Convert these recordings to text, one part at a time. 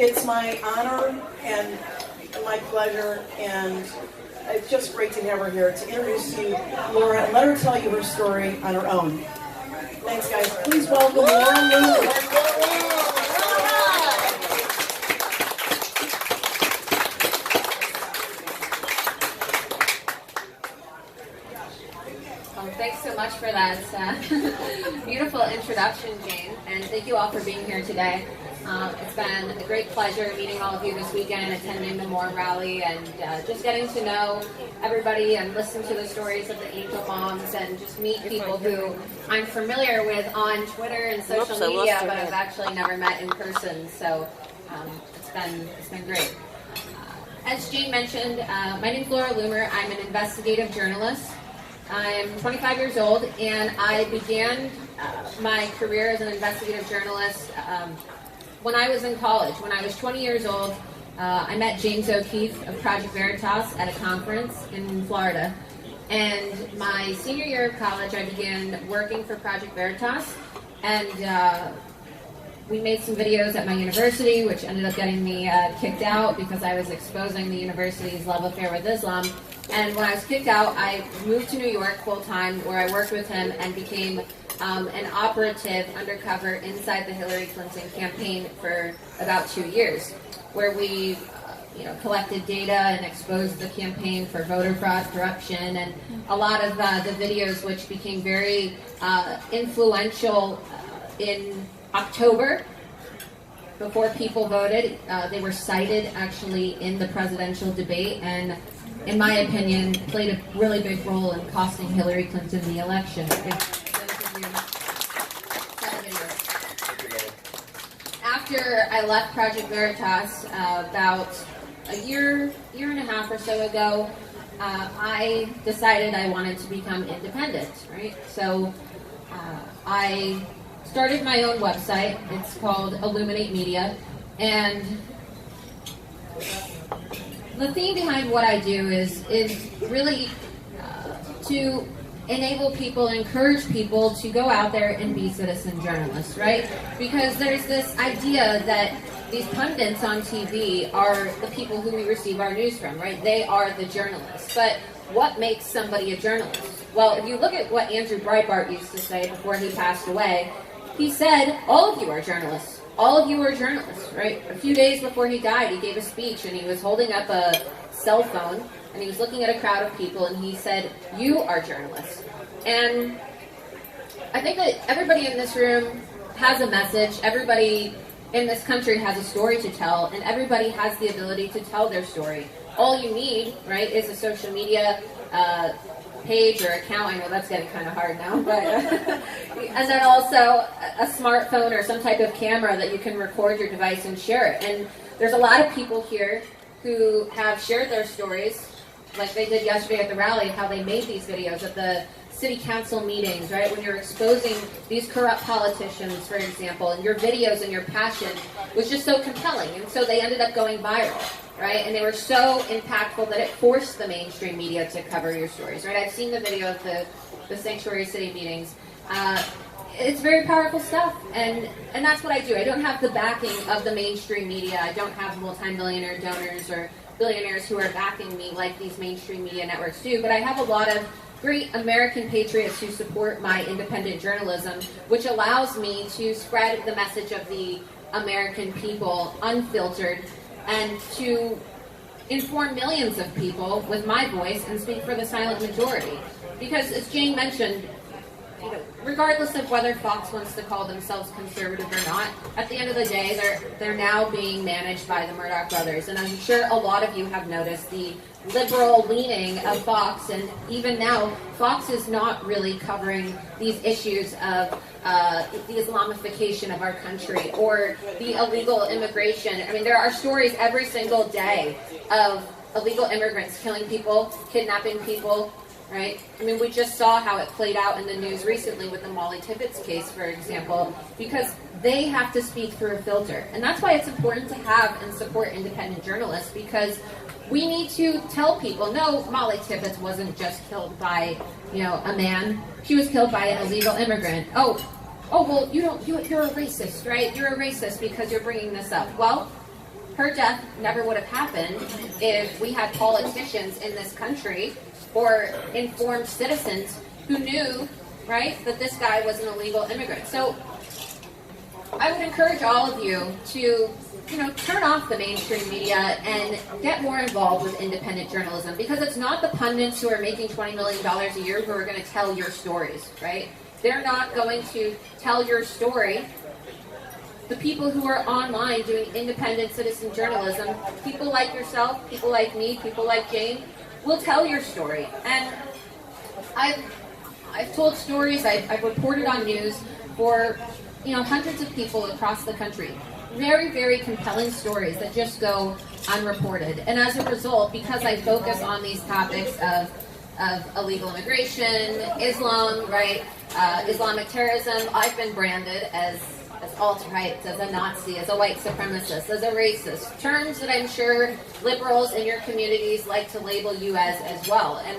It's my honor and my pleasure, and it's just great to have her here to introduce you, Laura, and let her tell you her story on her own. Thanks, guys. Please welcome Laura Loomer. Thanks so much for that beautiful introduction, Jane, and thank you all for being here today. It's been a great pleasure meeting all of you this weekend, attending the More Rally, and just getting to know everybody and listen to the stories of the Angel Moms and just meet people who I'm familiar with on Twitter and social media, but I've actually never met in person, so it's been great. As Jane mentioned, my name's Laura Loomer. I'm an investigative journalist. I'm 25 years old, and I began my career as an investigative journalist when I was in college. When I was 20 years old, I met James O'Keefe of Project Veritas at a conference in Florida. And my senior year of college, I began working for Project Veritas, and we made some videos at my university, which ended up getting me kicked out because I was exposing the university's love affair with Islam. And when I was kicked out, I moved to New York full-time, where I worked with him and became an operative undercover inside the Hillary Clinton campaign for about 2 years, where we collected data and exposed the campaign for voter fraud, corruption, and a lot of the videos which became very influential in October. Before people voted, they were cited actually in the presidential debate, and in my opinion, played a really big role in costing Hillary Clinton the election. After I left Project Veritas about a year and a half or so ago, I decided I wanted to become independent, right? So I started my own website. It's called Illuminate Media, and the theme behind what I do is really to enable people, encourage people to go out there and be citizen journalists, right? Because there's this idea that these pundits on TV are the people who we receive our news from, right? They are the journalists. But what makes somebody a journalist? Well, if you look at what Andrew Breitbart used to say before he passed away, he said, all of you are journalists. All of you are journalists, right? A few days before he died, he gave a speech, and he was holding up a cell phone, and he was looking at a crowd of people, and he said, you are journalists. And I think that everybody in this room has a message. Everybody in this country has a story to tell, and everybody has the ability to tell their story. All you need, right, is a social media page or account. I know that's getting kind of hard now, but and then also a smartphone or some type of camera that you can record your device and share it. And there's a lot of people here who have shared their stories, like they did yesterday at the rally, how they made these videos at the city council meetings, right? When you're exposing these corrupt politicians, for example, and your videos and your passion was just so compelling, and so they ended up going viral. Right? And they were so impactful that it forced the mainstream media to cover your stories, right? I've seen the video of the Sanctuary City meetings. It's very powerful stuff, and that's what I do. I don't have the backing of the mainstream media. I don't have multi-millionaire donors or billionaires who are backing me like these mainstream media networks do, but I have a lot of great American patriots who support my independent journalism, which allows me to spread the message of the American people unfiltered, and to inform millions of people with my voice and speak for the silent majority. Because as Jane mentioned, regardless of whether Fox wants to call themselves conservative or not, at the end of the day, they're now being managed by the Murdoch brothers. And I'm sure a lot of you have noticed the liberal leaning of Fox, and even now, Fox is not really covering these issues of the Islamification of our country or the illegal immigration. I mean, there are stories every single day of illegal immigrants killing people, kidnapping people, right? I mean, we just saw how it played out in the news recently with the Molly Tippett's case, for example, because they have to speak through a filter. And that's why it's important to have and support independent journalists, because we need to tell people, no, Molly Tippett wasn't just killed by, a man. She was killed by an illegal immigrant. Oh, well, you're a racist, right? You're a racist because you're bringing this up. Well, her death never would have happened if we had politicians in this country or informed citizens who knew, right, that this guy was an illegal immigrant. So I would encourage all of you to, turn off the mainstream media and get more involved with independent journalism, because it's not the pundits who are making $20 million a year who are going to tell your stories, right? They're not going to tell your story. The people who are online doing independent citizen journalism, people like yourself, people like me, people like Jane, will tell your story. And I've told stories, I've reported on news for hundreds of people across the country. Very, very compelling stories that just go unreported. And as a result, because I focus on these topics of illegal immigration, Islam, right, Islamic terrorism, I've been branded as alt-right, as a Nazi, as a white supremacist, as a racist. Terms that I'm sure liberals in your communities like to label you as well. And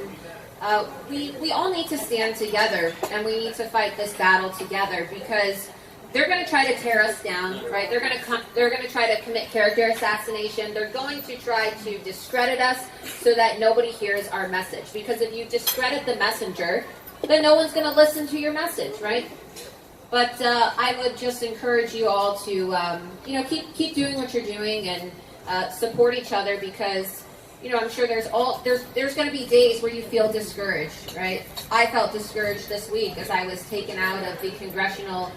we all need to stand together, and we need to fight this battle together, because they're going to try to tear us down, right? They're going to try to commit character assassination. They're going to try to discredit us so that nobody hears our message. Because if you discredit the messenger, then no one's going to listen to your message, right? But I would just encourage you all to, keep doing what you're doing and support each other, because I'm sure there's going to be days where you feel discouraged, right? I felt discouraged this week as I was taken out of the congressional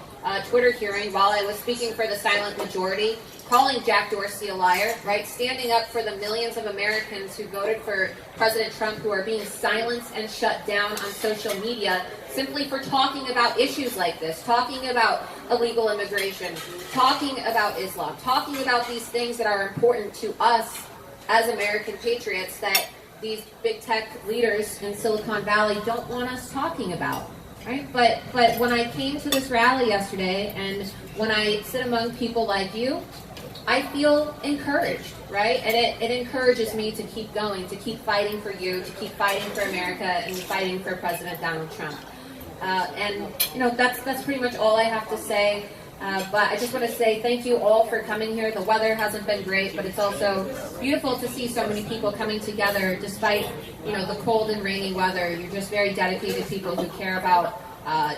Twitter hearing while I was speaking for the silent majority, calling Jack Dorsey a liar, right? Standing up for the millions of Americans who voted for President Trump, who are being silenced and shut down on social media simply for talking about issues like this, talking about illegal immigration, talking about Islam, talking about these things that are important to us as American patriots that these big tech leaders in Silicon Valley don't want us talking about. Right? But when I came to this rally yesterday, and when I sit among people like you, I feel encouraged, right? And it encourages me to keep going, to keep fighting for you, to keep fighting for America, and fighting for President Donald Trump. That's pretty much all I have to say. But I just want to say thank you all for coming here. The weather hasn't been great, but it's also beautiful to see so many people coming together despite, the cold and rainy weather. You're just very dedicated people who care about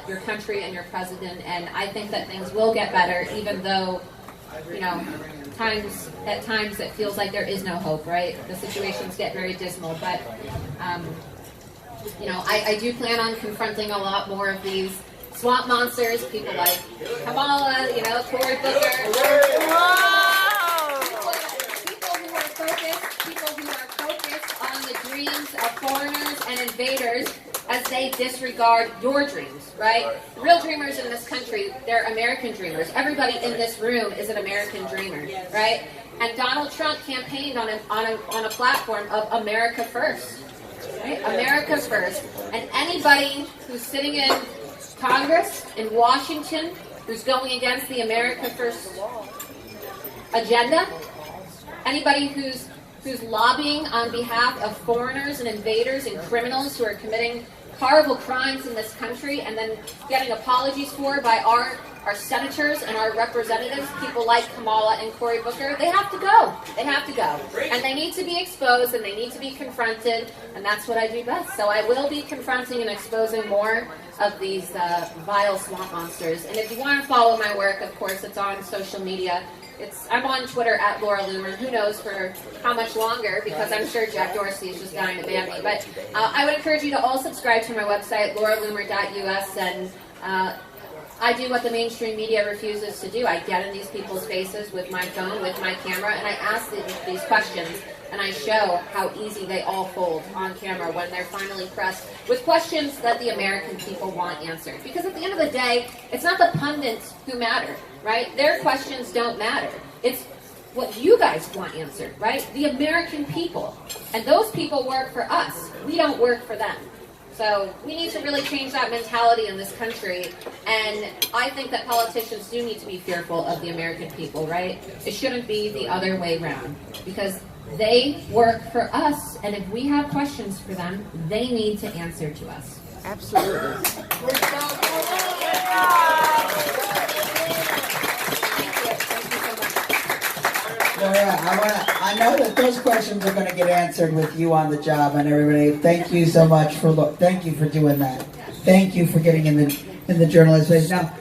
your country and your president, and I think that things will get better, even though, at times it feels like there is no hope, right? The situations get very dismal, but, I do plan on confronting a lot more of these swamp monsters, people like Kamala, Cory Booker. People who are focused on the dreams of foreigners and invaders as they disregard your dreams, right? The real dreamers in this country, they're American dreamers. Everybody in this room is an American dreamer, right? And Donald Trump campaigned on a platform of America First, right? America First. And anybody who's sitting in Congress in Washington who's going against the America First agenda, anybody who's lobbying on behalf of foreigners and invaders and criminals who are committing horrible crimes in this country and then getting apologies for by our senators and our representatives, people like Kamala and Cory Booker, they have to go. They have to go. And they need to be exposed and they need to be confronted, and that's what I do best. So I will be confronting and exposing more of these vile swamp monsters. And if you want to follow my work, of course, it's on social media. I'm on Twitter at Laura Loomer. Who knows for how much longer, because I'm sure Jack Dorsey is just dying to ban me. But I would encourage you to all subscribe to my website, lauraloomer.us, and I do what the mainstream media refuses to do. I get in these people's faces with my phone, with my camera, and I ask these questions, and I show how easy they all fold on camera when they're finally pressed with questions that the American people want answered. Because at the end of the day, it's not the pundits who matter, right? Their questions don't matter. It's what you guys want answered, right? The American people. And those people work for us. We don't work for them. So we need to really change that mentality in this country, and I think that politicians do need to be fearful of the American people, right? It shouldn't be the other way around, because they work for us, and if we have questions for them, they need to answer to us. Absolutely. Thank you so much. Laura, I know that those questions are going to get answered with you on the job and everybody. Thank you so much thank you for doing that. Thank you for getting in the journalist space. Now,